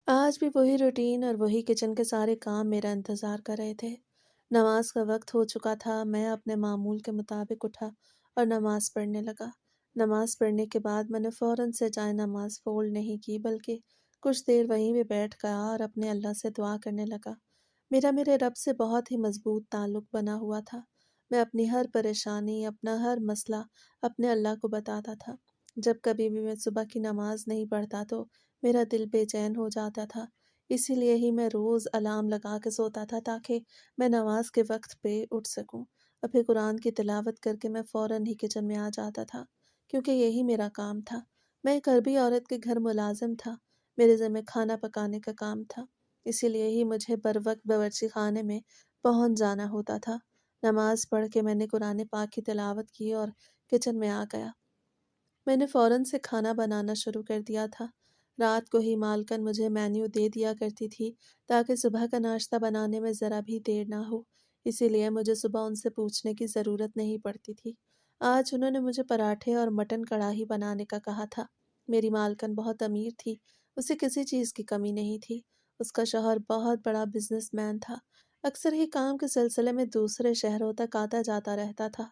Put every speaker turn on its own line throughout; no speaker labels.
آج بھی وہی روٹین اور وہی کچن کے سارے کام میرا انتظار کر رہے تھے۔ نماز کا وقت ہو چکا تھا، میں اپنے معمول کے مطابق اٹھا اور نماز پڑھنے لگا۔ نماز پڑھنے کے بعد میں نے فوراً سے جائے نماز فولڈ نہیں کی، بلکہ کچھ دیر وہیں پہ بیٹھ گیا اور اپنے اللہ سے دعا کرنے لگا۔ میرا میرے رب سے بہت ہی مضبوط تعلق بنا ہوا تھا۔ میں اپنی ہر پریشانی، اپنا ہر مسئلہ اپنے اللہ کو بتاتا تھا۔ جب کبھی بھی میں صبح کی نماز نہیں پڑھتا تو میرا دل بے چین ہو جاتا تھا۔ اسی لیے ہی میں روز الارم لگا کے سوتا تھا تاکہ میں نماز کے وقت پہ اٹھ سکوں، اور پھر قرآن کی تلاوت کر کے میں فوراً ہی کچن میں آ جاتا تھا، کیونکہ یہی میرا کام تھا۔ میں ایک عربی عورت کے گھر ملازم تھا، میرے ذمہ کھانا پکانے کا کام تھا، اسی لیے ہی مجھے بروقت باورچی خانے میں پہنچ جانا ہوتا تھا۔ نماز پڑھ کے میں نے قرآن پاک کی تلاوت کی اور کچن میں آ گیا۔ میں نے فوراً سے کھانا بنانا شروع کر دیا تھا۔ رات کو ہی مالکن مجھے مینیو دے دیا کرتی تھی تاکہ صبح کا ناشتہ بنانے میں ذرا بھی دیر نہ ہو، اسی لیے مجھے صبح ان سے پوچھنے کی ضرورت نہیں پڑتی تھی۔ آج انہوں نے مجھے پراٹھے اور مٹن کڑھائی بنانے کا کہا تھا۔ میری مالکن بہت امیر تھی، اسے کسی چیز کی کمی نہیں تھی۔ اس کا شوہر بہت بڑا بزنس مین تھا، اکثر ہی کام کے سلسلے میں دوسرے شہروں تک آتا جاتا رہتا تھا۔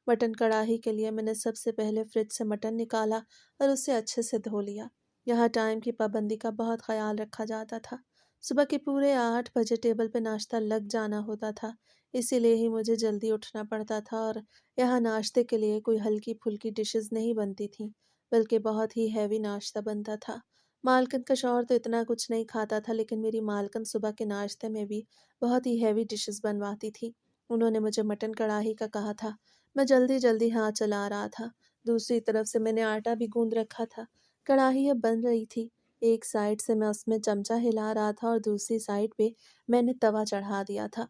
مٹن کڑھائی کے لیے میں نے سب سے پہلے فریج سے مٹن نکالا اور اسے اچھے سے دھو لیا۔ یہاں ٹائم کی پابندی کا بہت خیال رکھا جاتا تھا۔ صبح کے پورے 8 بجے ٹیبل پہ ناشتہ لگ جانا ہوتا تھا، اسی لیے ہی مجھے جلدی اٹھنا پڑتا تھا، اور یہاں ناشتے کے لیے کوئی ہلکی پھلکی ڈشز نہیں بنتی تھیں، بلکہ بہت ہی ہیوی ناشتہ بنتا تھا۔ مالکن کا شوہر تو اتنا کچھ نہیں کھاتا تھا، لیکن میری مالکن صبح کے ناشتے میں بھی بہت ہی ہیوی ڈشز بنواتی تھی۔ انہوں نے مجھے مٹن کڑھائی کا کہا تھا۔ میں جلدی جلدی ہاتھ چلا رہا تھا۔ دوسری طرف سے میں نے آٹا بھی گوندھ رکھا تھا۔ کڑھائی اب بن رہی تھی۔ ایک سائڈ سے میں اس میں چمچہ ہلا رہا تھا اور دوسری سائڈ پہ میں نے توا چڑھا دیا تھا،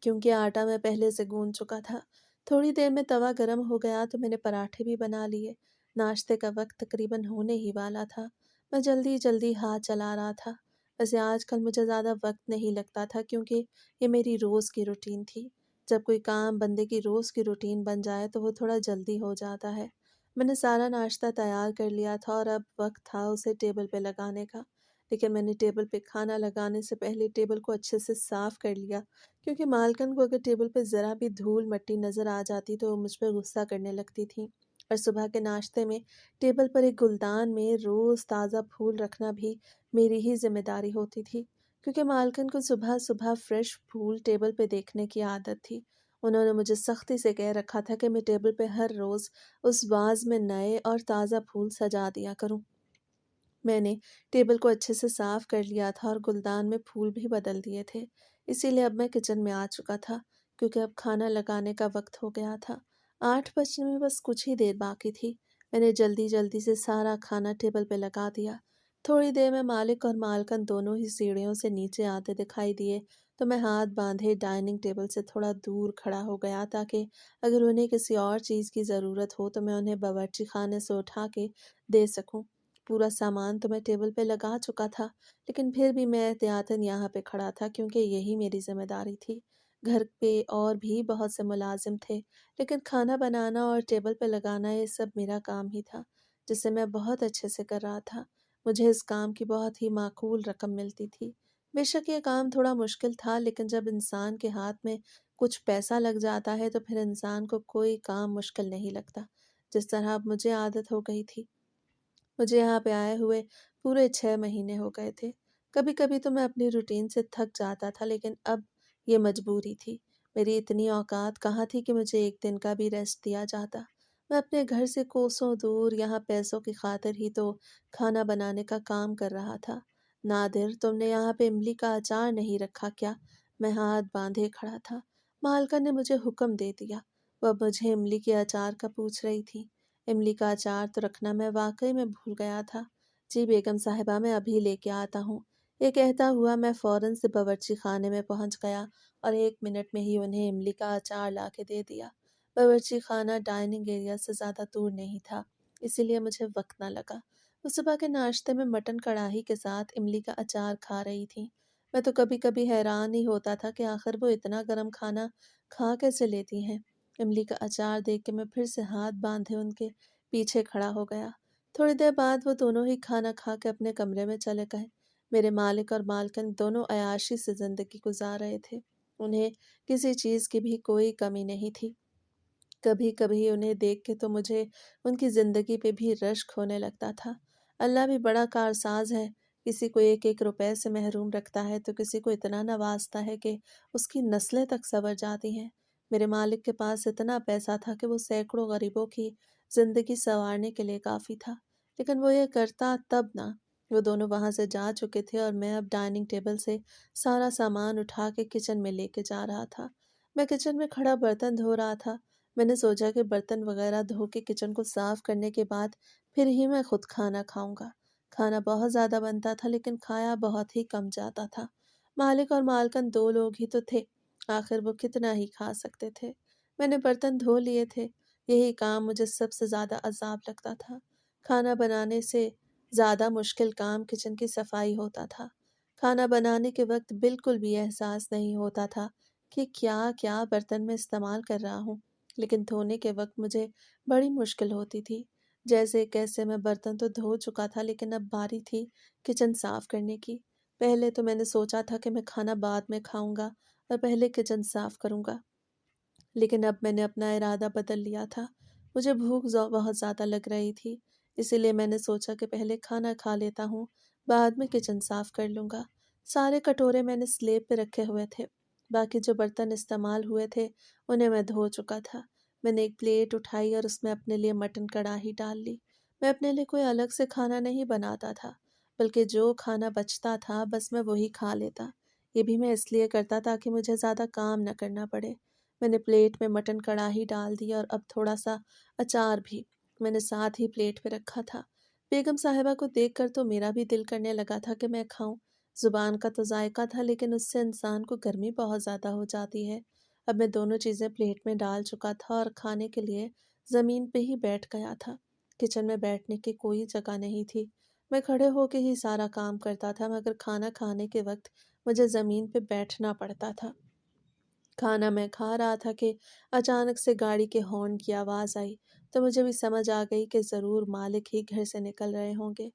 کیونکہ آٹا میں پہلے سے گوندھ چکا تھا۔ تھوڑی دیر میں توا گرم ہو گیا تو میں نے پراٹھے بھی بنا لیے۔ ناشتے کا وقت تقریباً ہونے ہی والا تھا۔ میں جلدی جلدی ہاتھ چلا رہا تھا۔ ویسے آج کل مجھے زیادہ وقت نہیں لگتا تھا، کیونکہ یہ میری روز کی روٹین تھی۔ جب کوئی کام بندے کی روز کی روٹین بن جائے تو وہ تھوڑا جلدی ہو جاتا ہے۔ میں نے سارا ناشتہ تیار کر لیا تھا اور اب وقت تھا اسے ٹیبل پہ لگانے کا، لیکن میں نے ٹیبل پہ کھانا لگانے سے پہلے ٹیبل کو اچھے سے صاف کر لیا، کیونکہ مالکن کو اگر ٹیبل پہ ذرا بھی دھول مٹی نظر آ جاتی تو وہ مجھ پہ غصہ کرنے لگتی تھی۔ اور صبح کے ناشتے میں ٹیبل پر ایک گلدان میں روز تازہ پھول رکھنا بھی میری ہی ذمہ داری ہوتی تھی، کیونکہ مالکن کو صبح صبح فریش پھول ٹیبل پہ دیکھنے کی عادت تھی۔ انہوں نے مجھے سختی سے کہہ رکھا تھا کہ میں ٹیبل پہ ہر روز اس واز میں نئے اور تازہ پھول سجا دیا کروں۔ میں نے ٹیبل کو اچھے سے صاف کر لیا تھا اور گلدان میں پھول بھی بدل دیے تھے، اسی لیے اب میں کچن میں آ چکا تھا، کیونکہ اب کھانا لگانے کا وقت ہو گیا تھا۔ 8 بجنے میں بس کچھ ہی دیر باقی تھی۔ میں نے جلدی جلدی سے سارا کھانا ٹیبل پہ لگا دیا۔ تھوڑی دیر میں مالک اور مالکن دونوں ہی سیڑھیوں سے نیچے آتے دکھائی دیے تو میں ہاتھ باندھے ڈائننگ ٹیبل سے تھوڑا دور کھڑا ہو گیا تاکہ اگر انہیں کسی اور چیز کی ضرورت ہو تو میں انہیں باورچی خانے سے اٹھا کے دے سکوں۔ پورا سامان تو میں ٹیبل پہ لگا چکا تھا، لیکن پھر بھی میں احتیاطاً یہاں پہ کھڑا تھا، کیونکہ یہی میری ذمہ داری تھی۔ گھر پہ اور بھی بہت سے ملازم تھے، لیکن کھانا بنانا اور ٹیبل پہ لگانا یہ سب میرا کام ہی تھا، جسے میں بہت اچھے سے کر رہا تھا۔ مجھے اس کام کی بہت ہی معقول رقم ملتی تھی۔ بے شک یہ کام تھوڑا مشکل تھا، لیکن جب انسان کے ہاتھ میں کچھ پیسہ لگ جاتا ہے تو پھر انسان کو کوئی کام مشکل نہیں لگتا، جس طرح اب مجھے عادت ہو گئی تھی۔ مجھے یہاں پہ آئے ہوئے پورے 6 مہینے ہو گئے تھے۔ کبھی کبھی تو میں اپنی روٹین سے تھک جاتا تھا، لیکن اب یہ مجبوری تھی۔ میری اتنی اوقات کہاں تھی کہ مجھے ایک دن کا بھی ریسٹ دیا جاتا۔ میں اپنے گھر سے کوسوں دور یہاں پیسوں کی خاطر ہی تو کھانا بنانے کا کام کر رہا تھا۔ نادر، تم نے یہاں پہ املی کا اچار نہیں رکھا کیا؟ میں ہاتھ باندھے کھڑا تھا۔ مالکا نے مجھے حکم دے دیا۔ وہ اب مجھے املی کے اچار کا پوچھ رہی تھی۔ املی کا اچار تو رکھنا میں واقعی میں بھول گیا تھا۔ جی بیگم صاحبہ، میں ابھی لے کے آتا ہوں۔ یہ کہتا ہوا میں فوراً سے باورچی خانے میں پہنچ گیا اور 1 منٹ میں ہی انہیں املی کا اچار لا کے دے دیا۔ باورچی خانہ ڈائننگ ایریا سے زیادہ دور نہیں تھا، اسی لیے مجھے وقت نہ لگا۔ وہ صبح کے ناشتے میں مٹن کڑھائی کے ساتھ املی کا اچار کھا رہی تھی۔ میں تو کبھی کبھی حیران ہی ہوتا تھا کہ آخر وہ اتنا گرم کھانا کھا کیسے لیتی ہیں۔ املی کا اچار دیکھ کے میں پھر سے ہاتھ باندھے ان کے پیچھے کھڑا ہو گیا۔ تھوڑی دیر بعد وہ دونوں ہی کھانا کھا کے اپنے کمرے میں چلے گئے۔ میرے مالک اور مالکن دونوں عیاشی سے زندگی گزار رہے تھے۔ انہیں کسی چیز کی بھی کوئی کمی نہیں تھی۔ کبھی کبھی انہیں دیکھ کے تو مجھے ان کی زندگی پہ بھی رشک ہونے لگتا تھا۔ اللہ بھی بڑا کارساز ہے، کسی کو ایک ایک روپے سے محروم رکھتا ہے تو کسی کو اتنا نوازتا ہے کہ اس کی نسلیں تک سنور جاتی ہیں۔ میرے مالک کے پاس اتنا پیسہ تھا کہ وہ سینکڑوں غریبوں کی زندگی سنوارنے کے لیے کافی تھا، لیکن وہ یہ کرتا تب نہ۔ وہ دونوں وہاں سے جا چکے تھے اور میں اب ڈائننگ ٹیبل سے سارا سامان اٹھا کے کچن میں لے کے جا رہا تھا۔ میں کچن میں کھڑا برتن دھو رہا تھا۔ میں نے سوچا کہ برتن وغیرہ دھو کے کچن کو صاف کرنے کے بعد پھر ہی میں خود کھانا کھاؤں گا۔ کھانا بہت زیادہ بنتا تھا لیکن کھایا بہت ہی کم جاتا تھا۔ مالک اور مالکن دو لوگ ہی تو تھے، آخر وہ کتنا ہی کھا سکتے تھے۔ میں نے برتن دھو لیے تھے، یہی کام مجھے سب سے زیادہ عذاب لگتا تھا۔ کھانا بنانے سے زیادہ مشکل کام کچن کی صفائی ہوتا تھا۔ کھانا بنانے کے وقت بالکل بھی احساس نہیں ہوتا تھا کہ کیا کیا برتن میں استعمال کر رہا ہوں، لیکن دھونے کے وقت مجھے بڑی مشکل ہوتی تھی۔ جیسے کیسے میں برتن تو دھو چکا تھا لیکن اب باری تھی کچن صاف کرنے کی۔ پہلے تو میں نے سوچا تھا کہ میں کھانا بعد میں کھاؤں گا اور پہلے کچن صاف کروں گا، لیکن اب میں نے اپنا ارادہ بدل لیا تھا۔ مجھے بھوک بہت زیادہ لگ رہی تھی، اسی لیے میں نے سوچا کہ پہلے کھانا کھا لیتا ہوں، بعد میں کچن صاف کر لوں گا۔ سارے کٹورے میں نے سلیب پہ رکھے ہوئے تھے، باقی جو برتن استعمال ہوئے تھے انہیں میں دھو چکا تھا۔ میں نے ایک پلیٹ اٹھائی اور اس میں اپنے لیے مٹن کڑھائی ڈال لی۔ میں اپنے لیے کوئی الگ سے کھانا نہیں بناتا تھا، بلکہ جو کھانا بچتا تھا بس میں وہی کھا لیتا۔ یہ بھی میں اس لیے کرتا تاکہ مجھے زیادہ کام نہ کرنا پڑے۔ میں نے پلیٹ میں مٹن کڑھائی ڈال دی اور اب تھوڑا سا اچار بھی میں نے ساتھ ہی پلیٹ پہ رکھا تھا۔ بیگم صاحبہ کو دیکھ کر تو میرا بھی دل کرنے لگا تھا کہ میں کھاؤں۔ زبان کا تو ذائقہ تھا لیکن اس سے انسان کو گرمی بہت زیادہ ہو جاتی ہے۔ اب میں دونوں چیزیں پلیٹ میں ڈال چکا تھا اور کھانے کے لیے زمین پہ ہی بیٹھ گیا تھا۔ کچن میں بیٹھنے کی کوئی جگہ نہیں تھی، میں کھڑے ہو کے ہی سارا کام کرتا تھا، مگر کھانا کھانے کے وقت مجھے زمین پہ بیٹھنا پڑتا تھا۔ کھانا میں کھا رہا تھا کہ اچانک سے گاڑی کے ہارن کی آواز آئی تو مجھے بھی سمجھ آ گئی کہ ضرور مالک ہی گھر سے نکل رہے ہوں گے۔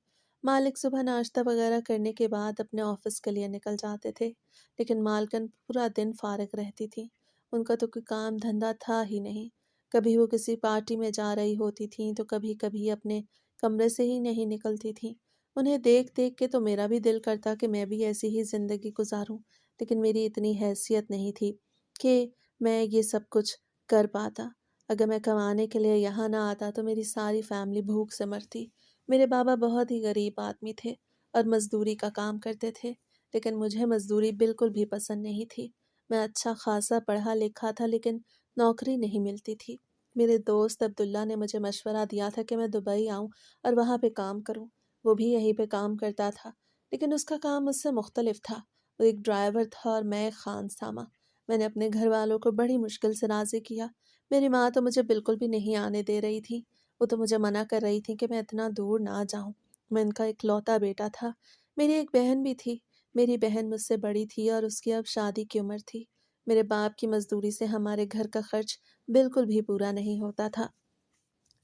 مالک صبح ناشتہ وغیرہ کرنے کے بعد اپنے آفس کے لیے نکل جاتے تھے، لیکن مالکن پورا دن فارغ رہتی تھی۔ ان کا تو کوئی کام دھندہ تھا ہی نہیں۔ کبھی وہ کسی پارٹی میں جا رہی ہوتی تھیں تو کبھی کبھی اپنے کمرے سے ہی نہیں نکلتی تھیں۔ انہیں دیکھ دیکھ کے تو میرا بھی دل کرتا کہ میں بھی ایسی ہی زندگی گزاروں، لیکن میری اتنی حیثیت نہیں تھی کہ میں یہ سب کچھ کر پاتا۔ اگر میں کمانے کے لیے یہاں نہ آتا تو میری ساری فیملی بھوک سے مرتی۔ میرے بابا بہت ہی غریب آدمی تھے اور مزدوری کا کام کرتے تھے، لیکن مجھے مزدوری بالکل بھی پسند نہیں تھی۔ میں اچھا خاصا پڑھا لکھا تھا لیکن نوکری نہیں ملتی تھی۔ میرے دوست عبداللہ نے مجھے مشورہ دیا تھا کہ میں دبئی آؤں اور وہاں پہ کام کروں۔ وہ بھی یہیں پہ کام کرتا تھا، لیکن اس کا کام مجھ سے مختلف تھا۔ وہ ایک ڈرائیور تھا اور میں ایک خانسامہ۔ میں نے اپنے گھر والوں کو بڑی مشکل سے راضی کیا۔ میری ماں تو مجھے بالکل بھی نہیں آنے دے رہی تھی، وہ تو مجھے منع کر رہی تھی کہ میں اتنا دور نہ جاؤں۔ میں ان کا اکلوتا بیٹا تھا۔ میری ایک بہن بھی تھی، میری بہن مجھ سے بڑی تھی اور اس کی اب شادی کی عمر تھی۔ میرے باپ کی مزدوری سے ہمارے گھر کا خرچ بالکل بھی پورا نہیں ہوتا تھا۔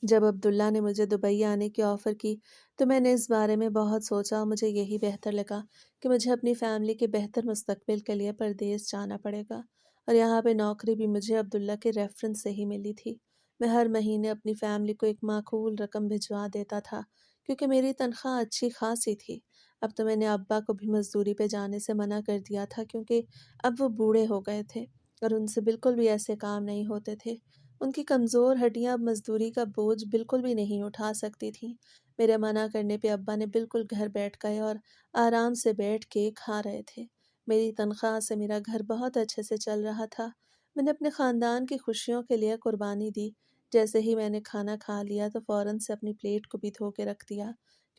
جب عبداللہ نے مجھے دبئی آنے کی آفر کی تو میں نے اس بارے میں بہت سوچا اور مجھے یہی بہتر لگا کہ مجھے اپنی فیملی کے بہتر مستقبل کے لیے پردیس جانا پڑے گا، اور یہاں پہ نوکری بھی مجھے عبداللہ کے ریفرنس سے ہی ملی تھی۔ میں ہر مہینے اپنی فیملی کو ایک معقول رقم بھجوا دیتا تھا کیونکہ میری تنخواہ اچھی خاصی تھی۔ اب تو میں نے ابا کو بھی مزدوری پہ جانے سے منع کر دیا تھا کیونکہ اب وہ بوڑھے ہو گئے تھے اور ان سے بالکل بھی ایسے کام نہیں ہوتے تھے۔ ان کی کمزور ہڈیاں اب مزدوری کا بوجھ بالکل بھی نہیں اٹھا سکتی تھیں۔ میرے منع کرنے پہ ابا نے بالکل گھر بیٹھ گئے اور آرام سے بیٹھ کے کھا رہے تھے۔ میری تنخواہ سے میرا گھر بہت اچھے سے چل رہا تھا۔ میں نے اپنے خاندان کی خوشیوں کے لیے قربانی دی۔ جیسے ہی میں نے کھانا کھا لیا تو فوراً سے اپنی پلیٹ کو بھی دھو کے رکھ دیا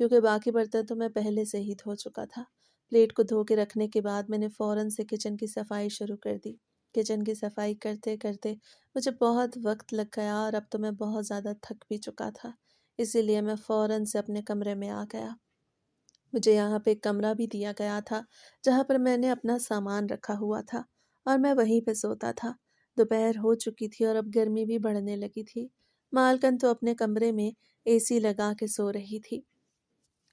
کیونکہ باقی برتن تو میں پہلے سے ہی دھو چکا تھا۔ پلیٹ کو دھو کے رکھنے کے بعد میں نے فوراً سے کچن کی صفائی شروع کر دی۔ کچن کی صفائی کرتے کرتے مجھے بہت وقت لگ گیا اور اب تو میں بہت زیادہ تھک بھی چکا تھا، اسی لیے میں فوراً سے اپنے کمرے میں آ گیا۔ مجھے یہاں پہ ایک کمرہ بھی دیا گیا تھا جہاں پر میں نے اپنا سامان رکھا ہوا تھا اور میں وہیں پہ سوتا تھا۔ دوپہر ہو چکی تھی اور اب گرمی بھی بڑھنے لگی تھی۔ مالکن تو اپنے کمرے میں اے سی لگا کے سو رہی تھی۔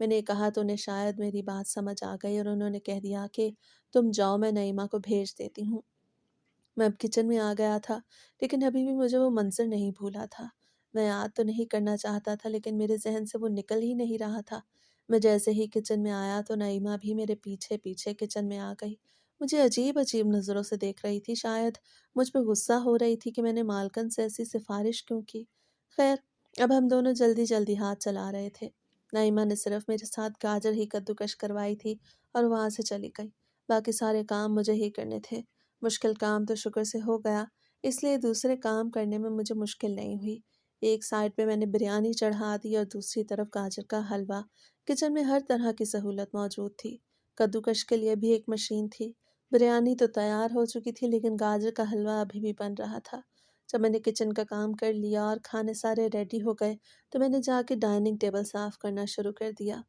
میں نے کہا تو انہیں شاید میری بات سمجھ آ گئی اور انہوں نے کہہ دیا کہ تم جاؤ، میں نعیمہ کو بھیج دیتی ہوں۔ میں اب کچن میں آ گیا تھا، لیکن ابھی بھی مجھے وہ منظر نہیں بھولا تھا۔ میں یاد تو نہیں کرنا چاہتا تھا، لیکن میرے ذہن سے وہ نکل ہی نہیں رہا تھا۔ میں جیسے ہی کچن میں آیا تو نعیمہ بھی میرے پیچھے پیچھے کچن میں آ گئی۔ مجھے عجیب عجیب نظروں سے دیکھ رہی تھی، شاید مجھ پہ غصہ ہو رہی تھی کہ میں نے مالکن سے ایسی سفارش کیوں کی۔ خیر، اب ہم دونوں جلدی جلدی ہاتھ چلا رہے تھے۔ نعیمہ نے صرف میرے ساتھ گاجر ہی کدوکش کروائی تھی اور وہاں سے چلی گئی۔ باقی سارے کام مجھے ہی کرنے تھے۔ مشکل کام تو شکر سے ہو گیا، اس لیے دوسرے کام کرنے میں مجھے مشکل نہیں ہوئی۔ ایک سائڈ پہ میں نے بریانی چڑھا دی اور دوسری طرف گاجر کا حلوہ۔ کچن میں ہر طرح کی سہولت موجود تھی۔ کدوکش کے لیے بھی ایک مشین تھی۔ بریانی تو تیار ہو چکی تھی، لیکن گاجر کا حلوہ ابھی بھی بن رہا تھا۔ جب میں نے کچن کا کام کر لیا اور کھانے سارے ریڈی ہو گئے تو میں نے جا کے ڈائننگ ٹیبل صاف کرنا شروع کر دیا۔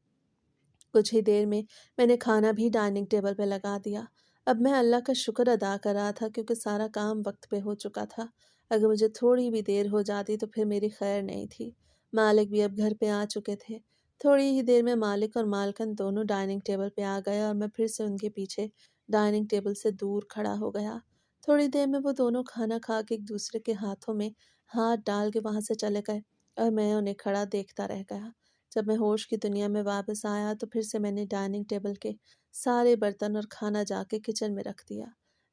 کچھ ہی دیر میں نے کھانا بھی ڈائننگ ٹیبل پہ لگا دیا۔ اب میں اللہ کا شکر ادا کر رہا تھا کیونکہ سارا کام وقت پہ ہو چکا تھا۔ اگر مجھے تھوڑی بھی دیر ہو جاتی تو پھر میری خیر نہیں تھی۔ مالک بھی اب گھر پہ آ چکے تھے۔ تھوڑی ہی دیر میں مالک اور مالکن دونوں ڈائننگ ٹیبل پہ آ گئے اور میں پھر سے ان کے پیچھے ڈائننگ ٹیبل سے دور کھڑا ہو گیا۔ تھوڑی دیر میں وہ دونوں کھانا کھا کے ایک دوسرے کے ہاتھوں میں ہاتھ ڈال کے وہاں سے چلے گئے اور میں انہیں کھڑا دیکھتا رہ گیا۔ جب میں ہوش کی دنیا میں واپس آیا تو پھر سے میں نے ڈائننگ ٹیبل کے سارے برتن اور کھانا جا کے کچن میں رکھ دیا۔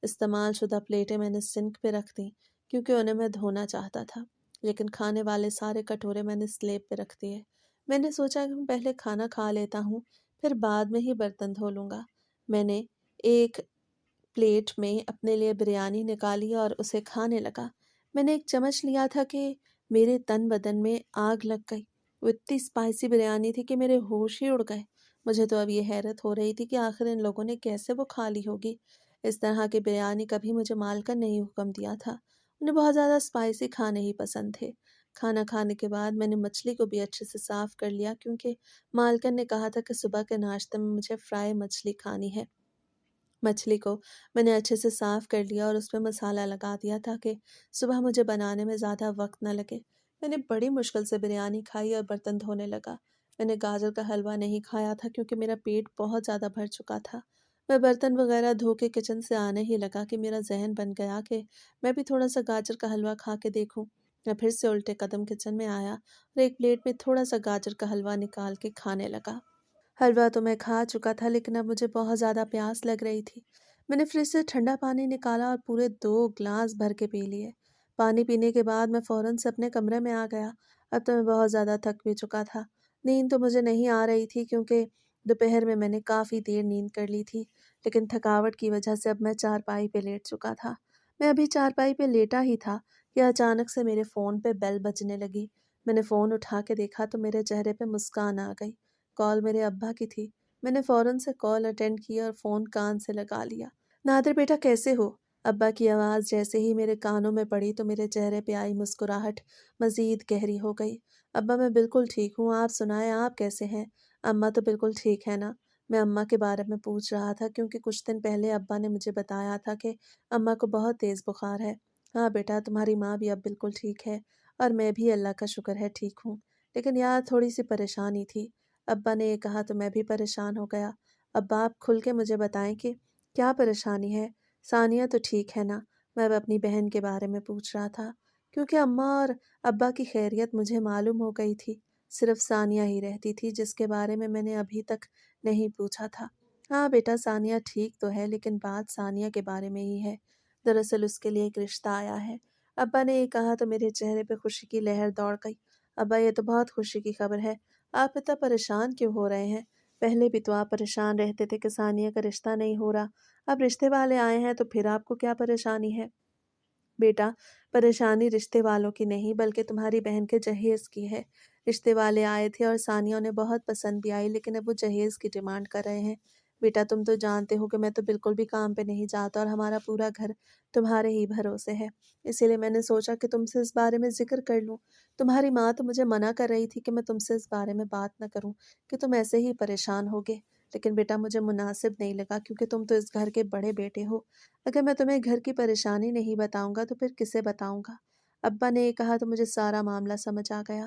استعمال شدہ پلیٹیں میں نے سنک پہ رکھ دیں کیونکہ انہیں میں دھونا چاہتا تھا، لیکن کھانے والے سارے کٹورے میں نے سلیب پہ رکھ دیے۔ میں نے سوچا کہ میں پہلے کھانا کھا لیتا ہوں، پھر بعد میں ہی برتن دھو لوں گا۔ میں نے ایک پلیٹ میں اپنے لیے بریانی نکالی اور اسے کھانے لگا۔ میں نے ایک چمچ لیا تھا کہ میرے تن بدن میں آگ لگ گئی۔ وہ اتنی اسپائسی بریانی تھی کہ میرے ہوش ہی اڑ گئے۔ مجھے تو اب یہ حیرت ہو رہی تھی کہ آخر ان لوگوں نے کیسے وہ کھا لی ہوگی۔ اس طرح کی بریانی کبھی مجھے مالکن نے حکم دیا تھا۔ انہیں بہت زیادہ اسپائسی کھانے ہی پسند تھے۔ کھانا کھانے کے بعد میں نے مچھلی کو بھی اچھے سے صاف کر لیا کیونکہ مالکن نے کہا تھا کہ صبح کے ناشتے میں مجھے فرائی مچھلی کھانی ہے۔ مچھلی کو میں نے اچھے سے صاف کر لیا اور اس پہ مسالہ لگا دیا تاکہ صبح مجھے بنانے میں زیادہ وقت نہ لگے۔ میں نے بڑی مشکل سے بریانی کھائی اور برتن دھونے لگا۔ میں نے گاجر کا حلوہ نہیں کھایا تھا کیونکہ میرا پیٹ بہت زیادہ بھر چکا تھا۔ میں برتن وغیرہ دھو کے کچن سے آنے ہی لگا کہ میرا ذہن بن گیا کہ میں بھی تھوڑا سا گاجر کا حلوہ کھا کے دیکھوں۔ میں پھر سے الٹے قدم کچن میں آیا اور ایک پلیٹ میں تھوڑا سا گاجر کا حلوہ نکال کے کھانے لگا۔ حلوہ تو میں کھا چکا تھا، لیکن اب مجھے بہت زیادہ پیاس لگ رہی تھی۔ میں نے فریج سے ٹھنڈا پانی نکالا اور پورے 2 گلاس بھر کے پی لیے۔ پانی پینے کے بعد میں فوراً سے اپنے کمرے میں آ گیا۔ اب تو میں بہت زیادہ تھک بھی چکا تھا۔ نیند تو مجھے نہیں آ رہی تھی کیونکہ دوپہر میں نے کافی دیر نیند کر لی تھی، لیکن تھکاوٹ کی وجہ سے اب میں چارپائی پہ لیٹ چکا تھا۔ میں ابھی چارپائی پہ لیٹا ہی تھا کہ اچانک سے میرے فون پہ بیل بجنے لگی۔ میں نے فون اٹھا کے دیکھا تو میرے چہرے پہ مسکان آ گئی۔ کال میرے ابا کی تھی۔ میں نے فوراً سے کال اٹینڈ کی اور فون کان سے لگا لیا۔ نادر بیٹا کیسے ہو؟ ابا کی آواز جیسے ہی میرے کانوں میں پڑی تو میرے چہرے پہ آئی مسکراہٹ مزید گہری ہو گئی۔ ابا میں بالکل ٹھیک ہوں، آپ سنائیں آپ کیسے ہیں؟ اماں تو بالکل ٹھیک ہے نا؟ میں اماں کے بارے میں پوچھ رہا تھا کیونکہ کچھ دن پہلے ابا نے مجھے بتایا تھا کہ اماں کو بہت تیز بخار ہے۔ ہاں بیٹا، تمہاری ماں بھی اب بالکل ٹھیک ہے اور میں بھی اللہ کا شکر ہے ٹھیک ہوں، لیکن یار تھوڑی سی پریشانی تھی۔ ابا نے یہ کہا تو میں بھی پریشان ہو گیا۔ ابا آپ کھل کے مجھے بتائیں کہ کیا پریشانی ہے؟ ثانیہ تو ٹھیک ہے نا؟ میں اب اپنی بہن کے بارے میں پوچھ رہا تھا کیونکہ اماں اور ابا کی خیریت مجھے معلوم ہو گئی تھی۔ صرف ثانیہ ہی رہتی تھی جس کے بارے میں نے ابھی تک نہیں پوچھا تھا۔ ہاں بیٹا، ثانیہ ٹھیک تو ہے، لیکن بات ثانیہ کے بارے میں ہی ہے۔ دراصل اس کے لیے ایک رشتہ آیا ہے۔ ابا نے یہ کہا تو میرے چہرے پہ خوشی کی لہر دوڑ گئی۔ ابا یہ تو بہت خوشی کی خبر ہے۔ آپ اتنا پریشان کیوں ہو رہے ہیں؟ پہلے بھی تو آپ پریشان رہتے تھے کہ ثانیہ کا رشتہ نہیں ہو رہا، اب رشتے والے آئے ہیں تو پھر آپ کو کیا پریشانی ہے؟ بیٹا، پریشانی رشتے والوں کی نہیں بلکہ تمہاری بہن کے جہیز کی ہے۔ رشتے والے آئے تھے اور ثانیہ انہیں بہت پسند بھی آئی، لیکن اب وہ جہیز کی ڈیمانڈ کر رہے ہیں۔ بیٹا تم تو جانتے ہو کہ میں تو بالکل بھی کام پہ نہیں جاتا اور ہمارا پورا گھر تمہارے ہی بھروسے ہے، اسی لیے میں نے سوچا کہ تم سے اس بارے میں ذکر کر لوں۔ تمہاری ماں تو مجھے منع کر رہی تھی کہ میں تم سے اس بارے میں بات نہ کروں کہ تم ایسے ہی پریشان ہوگے، لیکن بیٹا مجھے مناسب نہیں لگا کیونکہ تم تو اس گھر کے بڑے بیٹے ہو۔ اگر میں تمہیں گھر کی پریشانی نہیں بتاؤں گا تو پھر کسے بتاؤں گا؟ ابا نے یہ کہا تو مجھے سارا معاملہ سمجھ آ گیا۔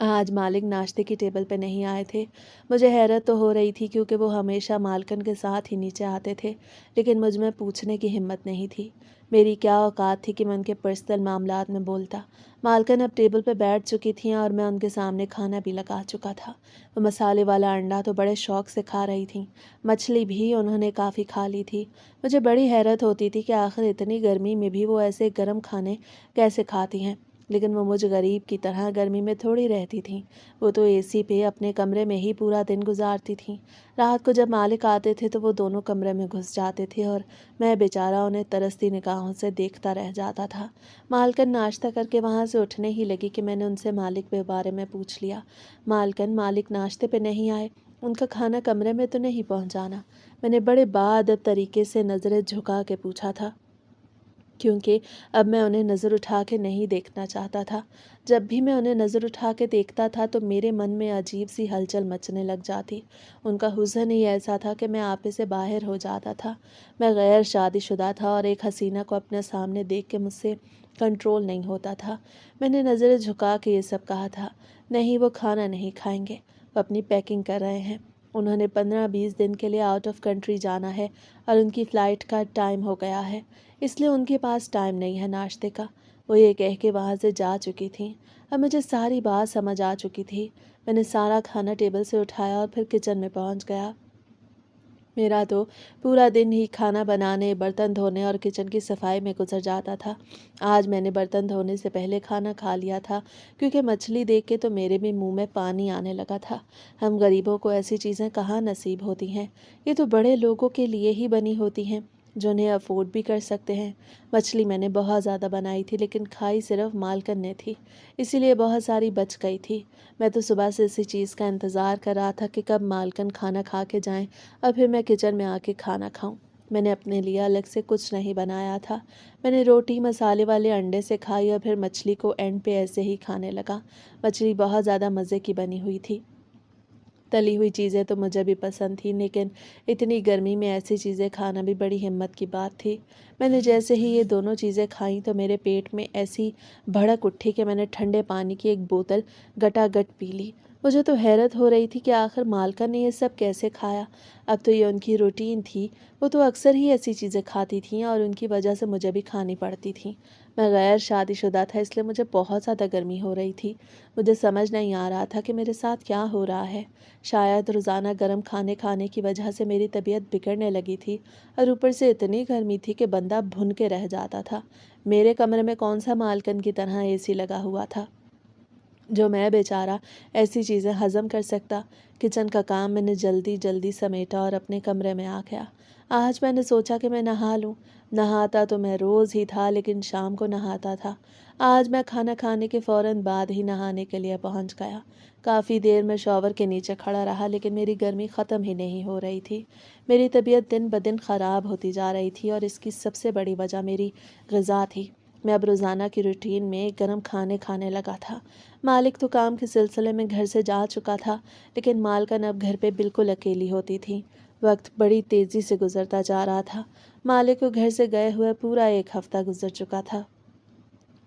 آج مالک ناشتے کی ٹیبل پہ نہیں آئے تھے۔ مجھے حیرت تو ہو رہی تھی کیونکہ وہ ہمیشہ مالکن کے ساتھ ہی نیچے آتے تھے، لیکن مجھ میں پوچھنے کی ہمت نہیں تھی۔ میری کیا اوقات تھی کہ میں ان کے پرسنل معاملات میں بولتا۔ مالکن اب ٹیبل پہ بیٹھ چکی تھیں اور میں ان کے سامنے کھانا بھی لگا چکا تھا۔ وہ مسالے والا انڈا تو بڑے شوق سے کھا رہی تھیں، مچھلی بھی انہوں نے کافی کھا لی تھی۔ مجھے بڑی حیرت ہوتی تھی کہ آخر اتنی گرمی میں بھی وہ ایسے گرم کھانے کیسے کھاتی ہیں، لیکن وہ مجھ غریب کی طرح گرمی میں تھوڑی رہتی تھیں۔ وہ تو اے سی پہ اپنے کمرے میں ہی پورا دن گزارتی تھیں۔ رات کو جب مالک آتے تھے تو وہ دونوں کمرے میں گھس جاتے تھے اور میں بیچارہ انہیں ترستی نگاہوں سے دیکھتا رہ جاتا تھا۔ مالکن ناشتہ کر کے وہاں سے اٹھنے ہی لگی کہ میں نے ان سے مالک کے بارے میں پوچھ لیا۔ مالک ناشتے پہ نہیں آئے، ان کا کھانا کمرے میں تو نہیں پہنچانا؟ میں نے بڑے باادب طریقے سے نظریں جھکا کے پوچھا تھا، کیونکہ اب میں انہیں نظر اٹھا کے نہیں دیکھنا چاہتا تھا۔ جب بھی میں انہیں نظر اٹھا کے دیکھتا تھا تو میرے من میں عجیب سی ہلچل مچنے لگ جاتی۔ ان کا حسن ہی ایسا تھا کہ میں آپے سے باہر ہو جاتا تھا۔ میں غیر شادی شدہ تھا اور ایک حسینہ کو اپنے سامنے دیکھ کے مجھ سے کنٹرول نہیں ہوتا تھا۔ میں نے نظریں جھکا کے یہ سب کہا تھا۔ نہیں، وہ کھانا نہیں کھائیں گے، وہ اپنی پیکنگ کر رہے ہیں۔ انہوں نے 15-20 دن کے لیے آؤٹ آف کنٹری جانا ہے اور ان کی فلائٹ کا ٹائم ہو گیا ہے، اس لیے ان کے پاس ٹائم نہیں ہے ناشتے کا۔ وہ یہ کہہ کے وہاں سے جا چکی تھیں۔ اب مجھے ساری بات سمجھ آ چکی تھی۔ میں نے سارا کھانا ٹیبل سے اٹھایا اور پھر کچن میں پہنچ گیا۔ میرا تو پورا دن ہی کھانا بنانے، برتن دھونے اور کچن کی صفائی میں گزر جاتا تھا۔ آج میں نے برتن دھونے سے پہلے کھانا کھا لیا تھا کیونکہ مچھلی دیکھ کے تو میرے بھی منہ میں پانی آنے لگا تھا۔ ہم غریبوں کو ایسی چیزیں کہاں نصیب ہوتی ہیں؟ یہ تو بڑے لوگوں کے لیے ہی بنی ہوتی ہیں جو انہیں افورڈ بھی کر سکتے ہیں۔ مچھلی میں نے بہت زیادہ بنائی تھی لیکن کھائی صرف مالکن نے تھی، اسی لیے بہت ساری بچ گئی تھی۔ میں تو صبح سے اسی چیز کا انتظار کر رہا تھا کہ کب مالکن کھانا کھا کے جائیں اور پھر میں کچن میں آ کے کھانا کھاؤں۔ میں نے اپنے لیے الگ سے کچھ نہیں بنایا تھا۔ میں نے روٹی مسالے والے انڈے سے کھائی اور پھر مچھلی کو اینڈ پہ ایسے ہی کھانے لگا۔ مچھلی بہت زیادہ مزے کی بنی ہوئی تھی۔ تلی ہوئی چیزیں تو مجھے بھی پسند تھیں، لیکن اتنی گرمی میں ایسی چیزیں کھانا بھی بڑی ہمت کی بات تھی۔ میں نے جیسے ہی یہ دونوں چیزیں کھائیں تو میرے پیٹ میں ایسی بھڑک اٹھی کہ میں نے ٹھنڈے پانی کی ایک بوتل گٹا گٹ پی لی۔ مجھے تو حیرت ہو رہی تھی کہ آخر مالکہ نے یہ سب کیسے کھایا۔ اب تو یہ ان کی روٹین تھی، وہ تو اکثر ہی ایسی چیزیں کھاتی تھیں اور ان کی وجہ سے مجھے بھی کھانی پڑتی تھیں۔ میں غیر شادی شدہ تھا، اس لیے مجھے بہت زیادہ گرمی ہو رہی تھی۔ مجھے سمجھ نہیں آ رہا تھا کہ میرے ساتھ کیا ہو رہا ہے۔ شاید روزانہ گرم کھانے کھانے کی وجہ سے میری طبیعت بگڑنے لگی تھی اور اوپر سے اتنی گرمی تھی کہ بندہ بھن کے رہ جاتا تھا۔ میرے کمرے میں کون سا مالکن کی طرح اے سی لگا ہوا تھا جو میں بیچارہ ایسی چیزیں ہضم کر سکتا۔ کچن کا کام میں نے جلدی سمیٹا اور اپنے کمرے میں آ گیا۔ آج میں نے سوچا کہ میں نہا لوں۔ نہاتا تو میں روز ہی تھا لیکن شام کو نہاتا تھا۔ آج میں کھانا کھانے کے فوراً بعد ہی نہانے کے لیے پہنچ گیا۔ کافی دیر میں شاور کے نیچے کھڑا رہا لیکن میری گرمی ختم ہی نہیں ہو رہی تھی۔ میری طبیعت دن بدن خراب ہوتی جا رہی تھی اور اس کی سب سے بڑی وجہ میری غذا تھی۔ میں اب روزانہ کی روٹین میں گرم کھانے کھانے لگا تھا۔ مالک تو کام کے سلسلے میں گھر سے جا چکا تھا لیکن مالکن اب گھر پہ بالکل اکیلی ہوتی تھی۔ وقت بڑی تیزی سے گزرتا جا رہا تھا۔ مالک کو گھر سے گئے ہوئے پورا 1 ہفتہ گزر چکا تھا۔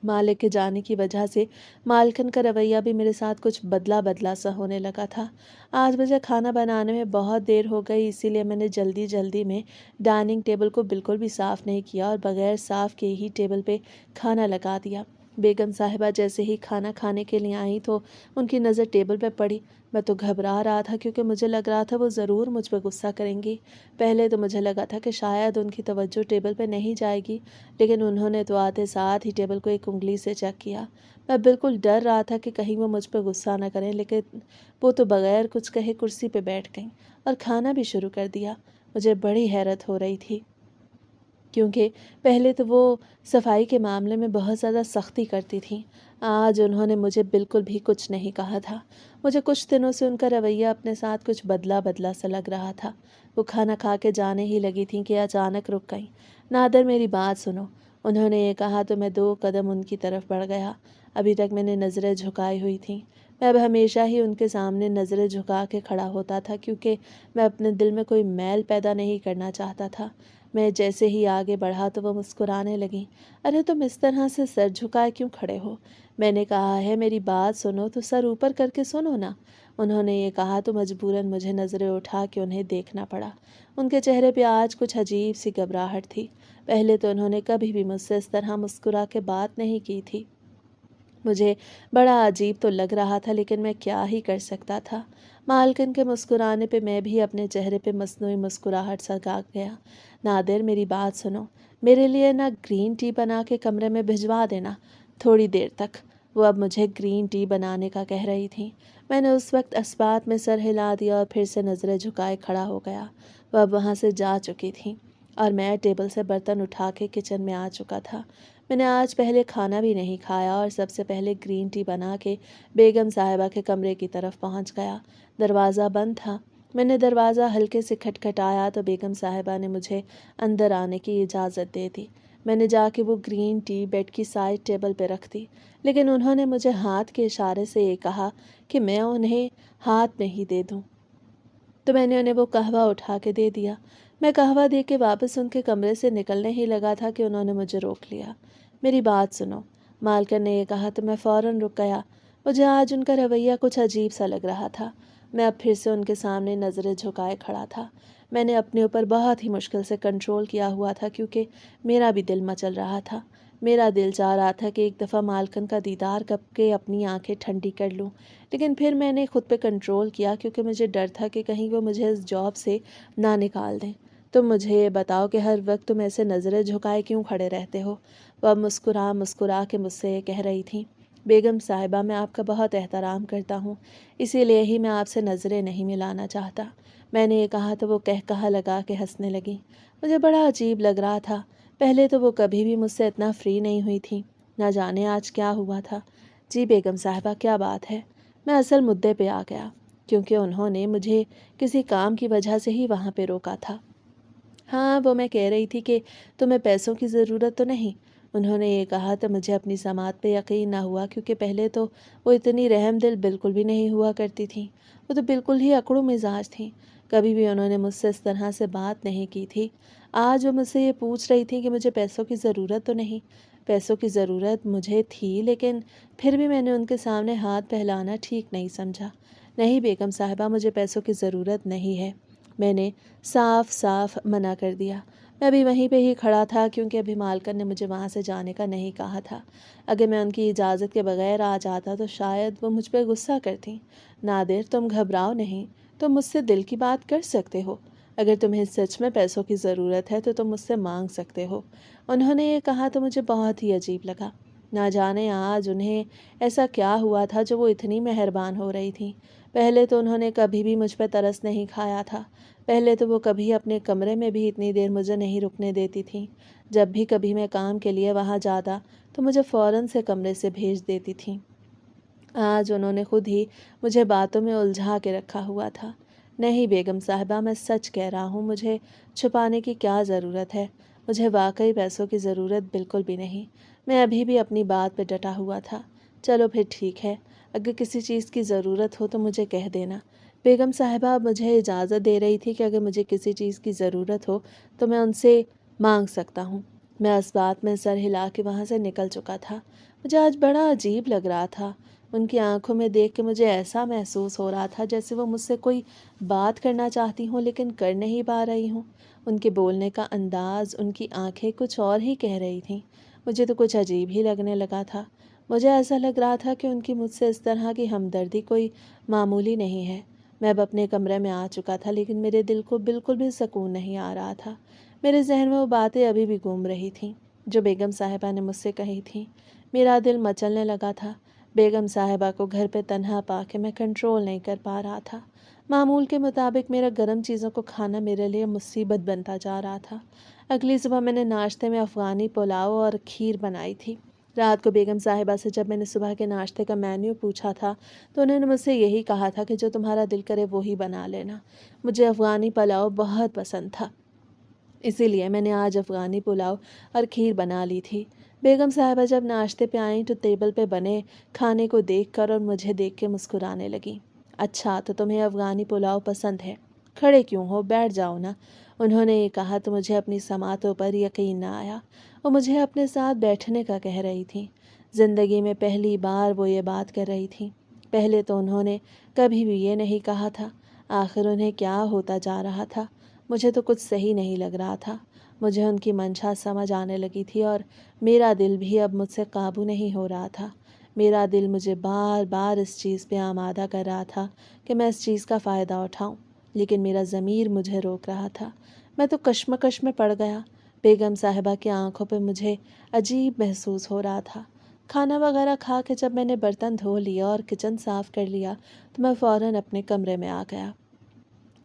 مالک کے جانے کی وجہ سے مالکن کا رویہ بھی میرے ساتھ کچھ بدلا سا ہونے لگا تھا۔ آج مجھے کھانا بنانے میں بہت دیر ہو گئی، اسی لیے میں نے جلدی میں ڈائننگ ٹیبل کو بالکل بھی صاف نہیں کیا اور بغیر صاف کیے ہی ٹیبل پہ کھانا لگا دیا۔ بیگم صاحبہ جیسے ہی کھانا کھانے کے لیے آئیں تو ان کی نظر ٹیبل پہ پڑی۔ میں تو گھبرا رہا تھا کیونکہ مجھے لگ رہا تھا وہ ضرور مجھ پہ غصہ کریں گی۔ پہلے تو مجھے لگا تھا کہ شاید ان کی توجہ ٹیبل پہ نہیں جائے گی، لیکن انہوں نے تو آتے ساتھ ہی ٹیبل کو ایک انگلی سے چیک کیا۔ میں بالکل ڈر رہا تھا کہ کہیں وہ مجھ پہ غصہ نہ کریں، لیکن وہ تو بغیر کچھ کہے کرسی پہ بیٹھ گئیں اور کھانا بھی شروع کر دیا۔ مجھے بڑی حیرت ہو رہی تھی کیونکہ پہلے تو وہ صفائی کے معاملے میں بہت زیادہ سختی کرتی تھیں۔ آج انہوں نے مجھے بالکل بھی کچھ نہیں کہا تھا۔ مجھے کچھ دنوں سے ان کا رویہ اپنے ساتھ کچھ بدلا سا لگ رہا تھا۔ وہ کھانا کھا کے جانے ہی لگی تھیں کہ اچانک رک گئیں۔ نادر میری بات سنو، انہوں نے یہ کہا تو میں 2 قدم ان کی طرف بڑھ گیا۔ ابھی تک میں نے نظریں جھکائی ہوئی تھیں۔ میں اب ہمیشہ ہی ان کے سامنے نظریں جھکا کے کھڑا ہوتا تھا کیونکہ میں اپنے دل میں کوئی میل پیدا نہیں کرنا چاہتا تھا۔ میں جیسے ہی آگے بڑھا تو وہ مسکرانے لگیں۔ ارے تم اس طرح سے سر جھکائے کیوں کھڑے ہو؟ میں نے کہا ہے میری بات سنو تو سر اوپر کر کے سنو نا۔ انہوں نے یہ کہا تو مجبوراً مجھے نظریں اٹھا کے انہیں دیکھنا پڑا۔ ان کے چہرے پہ آج کچھ عجیب سی گھبراہٹ تھی۔ پہلے تو انہوں نے کبھی بھی مجھ سے اس طرح مسکرا کے بات نہیں کی تھی۔ مجھے بڑا عجیب تو لگ رہا تھا لیکن میں کیا ہی کر سکتا تھا۔ مالکن کے مسکرانے پہ میں بھی اپنے چہرے پہ مصنوعی مسکراہٹ سا گا گیا۔ نادر میری بات سنو، میرے لیے نہ گرین ٹی بنا کے کمرے میں بھجوا دینا تھوڑی دیر تک۔ وہ اب مجھے گرین ٹی بنانے کا کہہ رہی تھیں۔ میں نے اس وقت اسبات میں سر ہلا دیا اور پھر سے نظریں جھکائے کھڑا ہو گیا۔ وہ اب وہاں سے جا چکی تھیں اور میں ٹیبل سے برتن اٹھا کے کچن میں آ چکا تھا۔ میں نے آج پہلے کھانا بھی نہیں کھایا اور سب سے پہلے گرین ٹی بنا کے بیگم صاحبہ کے کمرے کی طرف پہنچ گیا۔ دروازہ بند تھا۔ میں نے دروازہ ہلکے سے کھٹکھٹایا تو بیگم صاحبہ نے مجھے اندر آنے کی اجازت دے دی۔ میں نے جا کے وہ گرین ٹی بیڈ کی سائڈ ٹیبل پہ رکھ دی، لیکن انہوں نے مجھے ہاتھ کے اشارے سے یہ کہا کہ میں انہیں ہاتھ میں ہی دے دوں، تو میں نے انہیں وہ قہوہ اٹھا کے دے دیا۔ میں قہوہ دے کے واپس ان کے کمرے سے نکلنے ہی لگا تھا کہ انہوں نے مجھے روک لیا۔ میری بات سنو، مالکن نے یہ کہا تو میں فوراً رک گیا۔ مجھے آج ان کا رویہ کچھ عجیب سا لگ رہا تھا۔ میں اب پھر سے ان کے سامنے نظریں جھکائے کھڑا تھا۔ میں نے اپنے اوپر بہت ہی مشکل سے کنٹرول کیا ہوا تھا کیونکہ میرا بھی دل مچل رہا تھا۔ میرا دل چاہ رہا تھا کہ ایک دفعہ مالکن کا دیدار کر کے اپنی آنکھیں ٹھنڈی کر لوں، لیکن پھر میں نے خود پہ کنٹرول کیا کیونکہ مجھے ڈر تھا کہ کہیں وہ مجھے اس جاب سے نہ نکال دیں۔ تم مجھے یہ بتاؤ کہ ہر وقت تم ایسے نظریں جھکائے کیوں کھڑے رہتے ہو؟ وہ اب مسکرا کے مجھ سے یہ کہہ رہی تھیں، بیگم صاحبہ میں آپ کا بہت احترام کرتا ہوں، اسی لیے ہی میں آپ سے نظریں نہیں ملانا چاہتا۔ میں نے یہ کہا تو وہ کہا لگا کے ہنسنے لگیں۔ مجھے بڑا عجیب لگ رہا تھا۔ پہلے تو وہ کبھی بھی مجھ سے اتنا فری نہیں ہوئی تھیں، نہ جانے آج کیا ہوا تھا۔ جی بیگم صاحبہ کیا بات ہے؟ میں اصل مدعے پہ آ گیا، کیونکہ انہوں نے مجھے کسی کام کی وجہ سے ہی وہاں پہ روکا تھا۔ ہاں وہ میں کہہ رہی تھی کہ تمہیں پیسوں کی ضرورت تو نہیں؟ انہوں نے یہ کہا تو مجھے اپنی سماعت پہ یقین نہ ہوا کیونکہ پہلے تو وہ اتنی رحم دل بالکل بھی نہیں ہوا کرتی تھیں۔ وہ تو بالکل ہی اکڑو مزاج تھیں۔ کبھی بھی انہوں نے مجھ سے اس طرح سے بات نہیں کی تھی۔ آج وہ مجھ سے یہ پوچھ رہی تھیں کہ مجھے پیسوں کی ضرورت تو نہیں۔ پیسوں کی ضرورت مجھے تھی لیکن پھر بھی میں نے ان کے سامنے ہاتھ پھیلانا ٹھیک نہیں سمجھا۔ نہیں بیگم صاحبہ مجھے پیسوں کی ضرورت نہیں ہے، میں نے صاف صاف منع کر دیا۔ میں بھی وہیں پہ ہی کھڑا تھا کیونکہ ابھی مالکن نے مجھے وہاں سے جانے کا نہیں کہا تھا۔ اگر میں ان کی اجازت کے بغیر آ جاتا تو شاید وہ مجھ پہ غصہ کرتیں۔ نادر تم گھبراؤ نہیں، تم مجھ سے دل کی بات کر سکتے ہو۔ اگر تمہیں سچ میں پیسوں کی ضرورت ہے تو تم مجھ سے مانگ سکتے ہو۔ انہوں نے یہ کہا تو مجھے بہت ہی عجیب لگا۔ نہ جانے آج انہیں ایسا کیا ہوا تھا جو وہ اتنی مہربان ہو رہی تھیں۔ پہلے تو انہوں نے کبھی بھی مجھ پہ ترس نہیں کھایا تھا۔ پہلے تو وہ کبھی اپنے کمرے میں بھی اتنی دیر مجھے نہیں رکنے دیتی تھیں۔ جب بھی کبھی میں کام کے لیے وہاں جاتا تو مجھے فوراً سے کمرے سے بھیج دیتی تھیں۔ آج انہوں نے خود ہی مجھے باتوں میں الجھا کے رکھا ہوا تھا۔ نہیں بیگم صاحبہ میں سچ کہہ رہا ہوں، مجھے چھپانے کی کیا ضرورت ہے؟ مجھے واقعی پیسوں کی ضرورت بالکل بھی نہیں۔ میں ابھی بھی اپنی بات پہ ڈٹا ہوا تھا۔ چلو پھر ٹھیک ہے، اگر کسی چیز کی ضرورت ہو تو مجھے کہہ دینا۔ بیگم صاحبہ مجھے اجازت دے رہی تھی کہ اگر مجھے کسی چیز کی ضرورت ہو تو میں ان سے مانگ سکتا ہوں۔ میں اس بات میں سر ہلا کے وہاں سے نکل چکا تھا۔ مجھے آج بڑا عجیب لگ رہا تھا۔ ان کی آنکھوں میں دیکھ کے مجھے ایسا محسوس ہو رہا تھا جیسے وہ مجھ سے کوئی بات کرنا چاہتی ہوں لیکن کر نہیں پا رہی ہوں۔ ان کے بولنے کا انداز، ان کی آنکھیں کچھ اور ہی کہہ رہی تھیں۔ مجھے تو کچھ عجیب ہی لگنے لگا تھا۔ مجھے ایسا لگ رہا تھا کہ ان کی مجھ سے اس طرح کی ہمدردی کوئی معمولی نہیں ہے۔ میں اب اپنے کمرے میں آ چکا تھا لیکن میرے دل کو بالکل بھی سکون نہیں آ رہا تھا۔ میرے ذہن میں وہ باتیں ابھی بھی گھوم رہی تھیں جو بیگم صاحبہ نے مجھ سے کہی تھیں۔ میرا دل مچلنے لگا تھا۔ بیگم صاحبہ کو گھر پہ تنہا پا کے میں کنٹرول نہیں کر پا رہا تھا۔ معمول کے مطابق میرا گرم چیزوں کو کھانا میرے لیے مصیبت بنتا جا رہا تھا۔ اگلی صبح میں نے ناشتے میں افغانی پلاؤ اور کھیر بنائی تھی۔ رات کو بیگم صاحبہ سے جب میں نے صبح کے ناشتے کا مینیو پوچھا تھا تو انہوں نے مجھ سے یہی کہا تھا کہ جو تمہارا دل کرے وہی بنا لینا۔ مجھے افغانی پلاؤ بہت پسند تھا، اسی لیے میں نے آج افغانی پلاؤ اور کھیر بنا لی تھی۔ بیگم صاحبہ جب ناشتے پہ آئیں تو ٹیبل پہ بنے کھانے کو دیکھ کر اور مجھے دیکھ کے مسکرانے لگیں۔ اچھا تو تمہیں افغانی پلاؤ پسند ہے، کھڑے کیوں ہو، بیٹھ جاؤ نا۔ انہوں نے یہ کہا تو مجھے اپنی سماعتوں پر یقین نہ آیا۔ وہ مجھے اپنے ساتھ بیٹھنے کا کہہ رہی تھیں۔ زندگی میں پہلی بار وہ یہ بات کر رہی تھیں۔ پہلے تو انہوں نے کبھی بھی یہ نہیں کہا تھا۔ آخر انہیں کیا ہوتا جا رہا تھا؟ مجھے تو کچھ صحیح نہیں لگ رہا تھا۔ مجھے ان کی منشا سمجھ آنے لگی تھی اور میرا دل بھی اب مجھ سے قابو نہیں ہو رہا تھا۔ میرا دل مجھے بار بار اس چیز پہ آمادہ کر رہا تھا کہ میں اس چیز کا فائدہ اٹھاؤں، لیکن میرا ضمیر مجھے روک رہا تھا۔ میں تو کشمکش میں پڑ گیا۔ بیگم صاحبہ کی آنکھوں پہ مجھے عجیب محسوس ہو رہا تھا۔ کھانا وغیرہ کھا کے جب میں نے برتن دھو لیا اور کچن صاف کر لیا تو میں فوراً اپنے کمرے میں آ گیا۔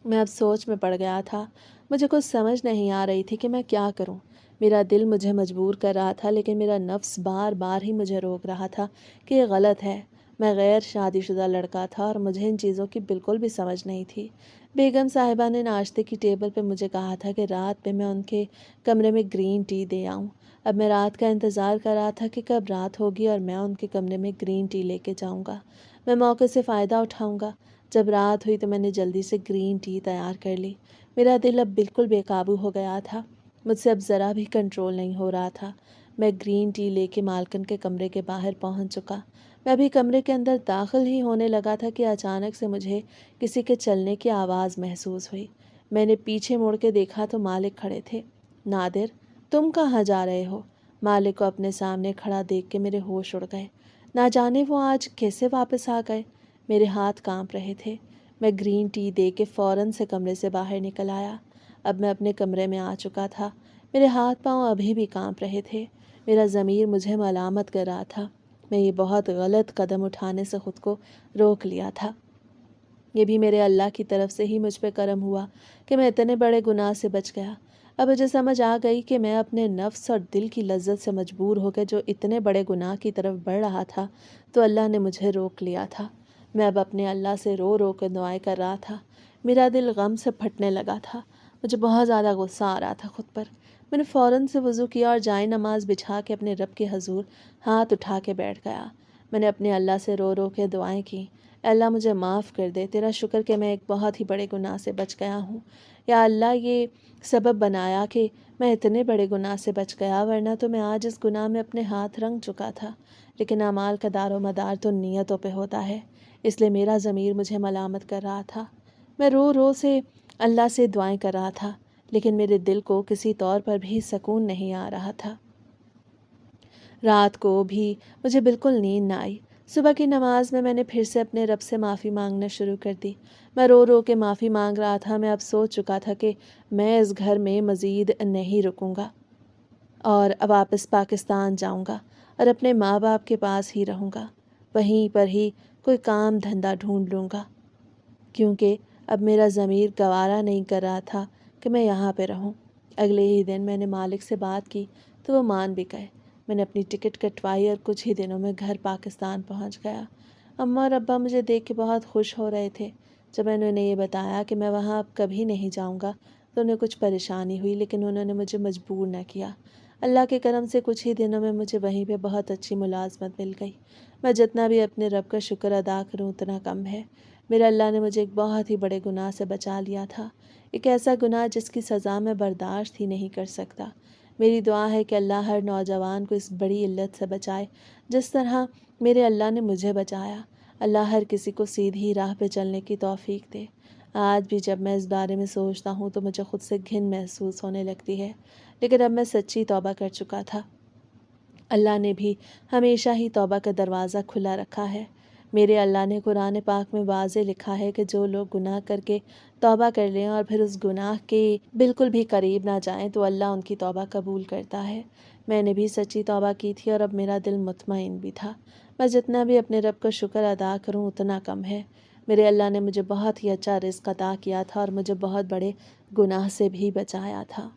میں اب سوچ میں پڑ گیا تھا۔ مجھے کچھ سمجھ نہیں آ رہی تھی کہ میں کیا کروں۔ میرا دل مجھے مجبور کر رہا تھا، لیکن میرا نفس بار بار ہی مجھے روک رہا تھا کہ یہ غلط ہے۔ میں غیر شادی شدہ لڑکا تھا اور مجھے ان چیزوں کی بالکل بھی سمجھ نہیں تھی۔ بیگم صاحبہ نے ناشتے کی ٹیبل پہ مجھے کہا تھا کہ رات پہ میں ان کے کمرے میں گرین ٹی دے آؤں۔ اب میں رات کا انتظار کر رہا تھا کہ کب رات ہوگی اور میں ان کے کمرے میں گرین ٹی لے کے جاؤں گا۔ میں موقع سے فائدہ اٹھاؤں گا۔ جب رات ہوئی تو میں نے جلدی سے گرین ٹی تیار کر لی۔ میرا دل اب بالکل بے قابو ہو گیا تھا۔ مجھ سے اب ذرا بھی کنٹرول نہیں ہو رہا تھا۔ میں گرین ٹی لے کے مالکن کے کمرے کے باہر پہنچ چکا۔ میں ابھی کمرے کے اندر داخل ہی ہونے لگا تھا کہ اچانک سے مجھے کسی کے چلنے کی آواز محسوس ہوئی۔ میں نے پیچھے مڑ کے دیکھا تو مالک کھڑے تھے۔ نادر، تم کہاں جا رہے ہو؟ مالک کو اپنے سامنے کھڑا دیکھ کے میرے ہوش اڑ گئے۔ نہ جانے وہ آج کیسے واپس آ گئے۔ میرے ہاتھ کانپ رہے تھے۔ میں گرین ٹی دے کے فوراً سے کمرے سے باہر نکل آیا۔ اب میں اپنے کمرے میں آ چکا تھا۔ میرے ہاتھ پاؤں ابھی بھی کانپ رہے تھے۔ میرا ضمیر مجھے ملامت کر رہا تھا۔ میں یہ بہت غلط قدم اٹھانے سے خود کو روک لیا تھا۔ یہ بھی میرے اللہ کی طرف سے ہی مجھ پہ کرم ہوا کہ میں اتنے بڑے گناہ سے بچ گیا۔ اب مجھے سمجھ آ گئی کہ میں اپنے نفس اور دل کی لذت سے مجبور ہو کے جو اتنے بڑے گناہ کی طرف بڑھ رہا تھا تو اللہ نے مجھے روک لیا تھا۔ میں اب اپنے اللہ سے رو رو کے دعائیں کر رہا تھا۔ میرا دل غم سے پھٹنے لگا تھا۔ مجھے بہت زیادہ غصہ آ رہا تھا خود پر۔ میں نے فوراً سے وضو کیا اور جائے نماز بچھا کے اپنے رب کے حضور ہاتھ اٹھا کے بیٹھ گیا۔ میں نے اپنے اللہ سے رو رو کے دعائیں کی۔ اے اللہ مجھے معاف کر دے، تیرا شکر کہ میں ایک بہت ہی بڑے گناہ سے بچ گیا ہوں۔ یا اللہ یہ سبب بنایا کہ میں اتنے بڑے گناہ سے بچ گیا، ورنہ تو میں آج اس گناہ میں اپنے ہاتھ رنگ چکا تھا۔ لیکن اعمال کا دار و مدار تو نیتوں پہ ہوتا ہے، اس لیے میرا ضمیر مجھے ملامت کر رہا تھا۔ میں رو رو سے اللہ سے دعائیں کر رہا تھا، لیکن میرے دل کو کسی طور پر بھی سکون نہیں آ رہا تھا۔ رات کو بھی مجھے بالکل نیند نہ آئی۔ صبح کی نماز میں نے پھر سے اپنے رب سے معافی مانگنا شروع کر دی۔ میں رو رو کے معافی مانگ رہا تھا۔ میں اب سوچ چکا تھا کہ میں اس گھر میں مزید نہیں رکوں گا اور اب واپس پاکستان جاؤں گا اور اپنے ماں باپ کے پاس ہی رہوں گا۔ وہیں پر ہی کوئی کام دھندا ڈھونڈ لوں گا، کیونکہ اب میرا ضمیر گوارا نہیں کر رہا تھا کہ میں یہاں پہ رہوں۔ اگلے ہی دن میں نے مالک سے بات کی تو وہ مان بھی گئے۔ میں نے اپنی ٹکٹ کٹوائی اور کچھ ہی دنوں میں گھر پاکستان پہنچ گیا۔ اماں اور ابا مجھے دیکھ کے بہت خوش ہو رہے تھے۔ جب میں نے انہیں یہ بتایا کہ میں وہاں اب کبھی نہیں جاؤں گا تو انہیں کچھ پریشانی ہوئی، لیکن انہوں نے مجھے مجبور نہ کیا۔ اللہ کے کرم سے کچھ ہی دنوں میں مجھے وہیں پہ بہت اچھی ملازمت مل گئی۔ میں جتنا بھی اپنے رب کا شکر ادا کروں اتنا کم ہے۔ میرے اللہ نے مجھے ایک بہت ہی بڑے گناہ سے بچا لیا تھا، ایک ایسا گناہ جس کی سزا میں برداشت ہی نہیں کر سکتا۔ میری دعا ہے کہ اللہ ہر نوجوان کو اس بڑی علت سے بچائے جس طرح میرے اللہ نے مجھے بچایا۔ اللہ ہر کسی کو سیدھی راہ پہ چلنے کی توفیق دے۔ آج بھی جب میں اس بارے میں سوچتا ہوں تو مجھے خود سے گھن محسوس ہونے لگتی ہے، لیکن اب میں سچی توبہ کر چکا تھا۔ اللہ نے بھی ہمیشہ ہی توبہ کا دروازہ کھلا رکھا ہے۔ میرے اللہ نے قرآن پاک میں واضح لکھا ہے کہ جو لوگ گناہ کر کے توبہ کر لیں اور پھر اس گناہ کے بالکل بھی قریب نہ جائیں تو اللہ ان کی توبہ قبول کرتا ہے۔ میں نے بھی سچی توبہ کی تھی اور اب میرا دل مطمئن بھی تھا۔ میں جتنا بھی اپنے رب کا شکر ادا کروں اتنا کم ہے۔ میرے اللہ نے مجھے بہت ہی اچھا رزق عطا کیا تھا اور مجھے بہت بڑے گناہ سے بھی بچایا تھا۔